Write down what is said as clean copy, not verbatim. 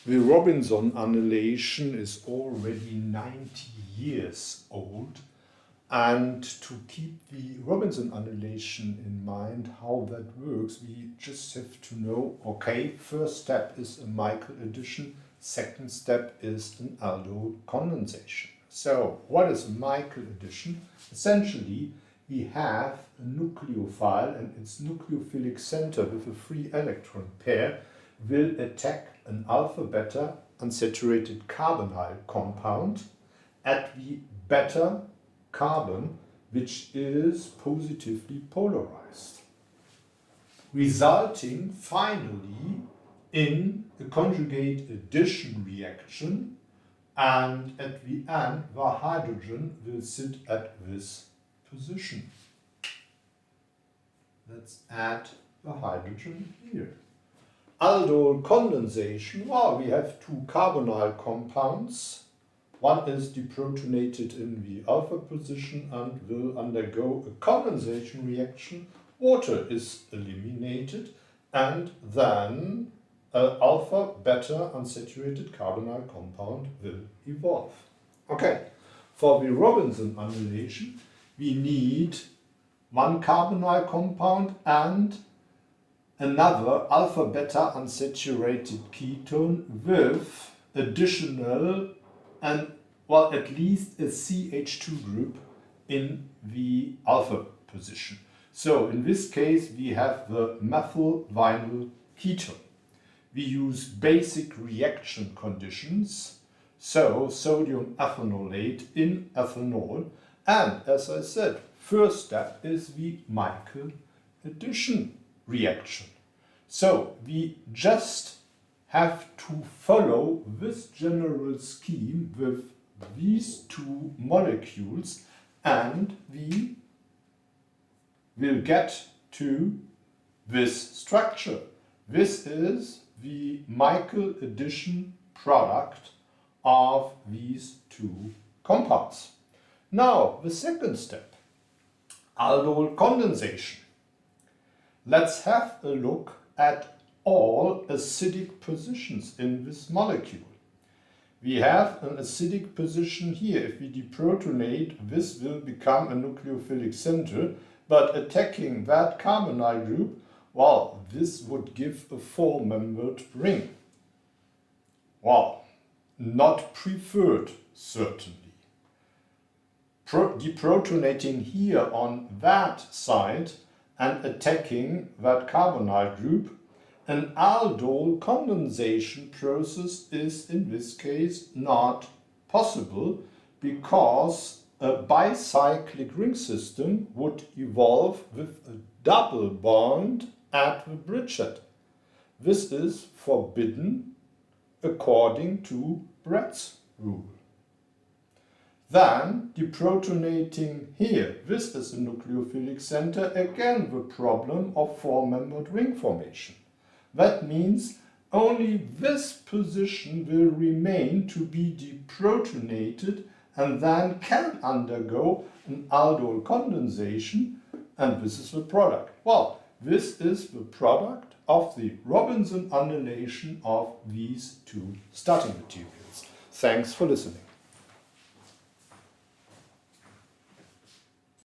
The Robinson annulation is already 90 years old, and to keep the Robinson annulation in mind, how that works, we just have to know, okay, first step is a Michael addition, second step is an Aldol condensation. So what is a Michael addition? Essentially, we have a nucleophile and its nucleophilic center with a free electron pair will attack an alpha-beta unsaturated carbonyl compound at the beta carbon, which is positively polarized, resulting finally in a conjugate addition reaction, and at the end the hydrogen will sit at this position. Let's add the hydrogen here. Aldol condensation, well, we have two carbonyl compounds. One is deprotonated in the alpha position and will undergo a condensation reaction. Water is eliminated, and then an alpha-beta unsaturated carbonyl compound will evolve. Okay, for the Robinson annulation, we need one carbonyl compound and another alpha-beta unsaturated ketone with additional and, well, at least a CH2 group in the alpha position. So in this case, we have the methyl vinyl ketone. We use basic reaction conditions, so sodium ethanolate in ethanol, and as I said, first step is the Michael addition reaction. So we just have to follow this general scheme with these two molecules, and we will get to this structure. This is the Michael addition product of these two compounds. Now, the second step, Aldol condensation. Let's have a look at all acidic positions in this molecule. We have an acidic position here. If we deprotonate, this will become a nucleophilic center, but attacking that carbonyl group, well, this would give a four-membered ring. Well, not preferred, certainly. Deprotonating here on that side and attacking that carbonyl group, an aldol condensation process is in this case not possible, because a bicyclic ring system would evolve with a double bond at the bridgehead. This is forbidden according to Brett's rule. Then, deprotonating here, this is a nucleophilic center, again the problem of four-membered ring formation. That means only this position will remain to be deprotonated and then can undergo an aldol condensation, and this is the product. Well, this is the product of the Robinson annulation of these two starting materials. Thanks for listening.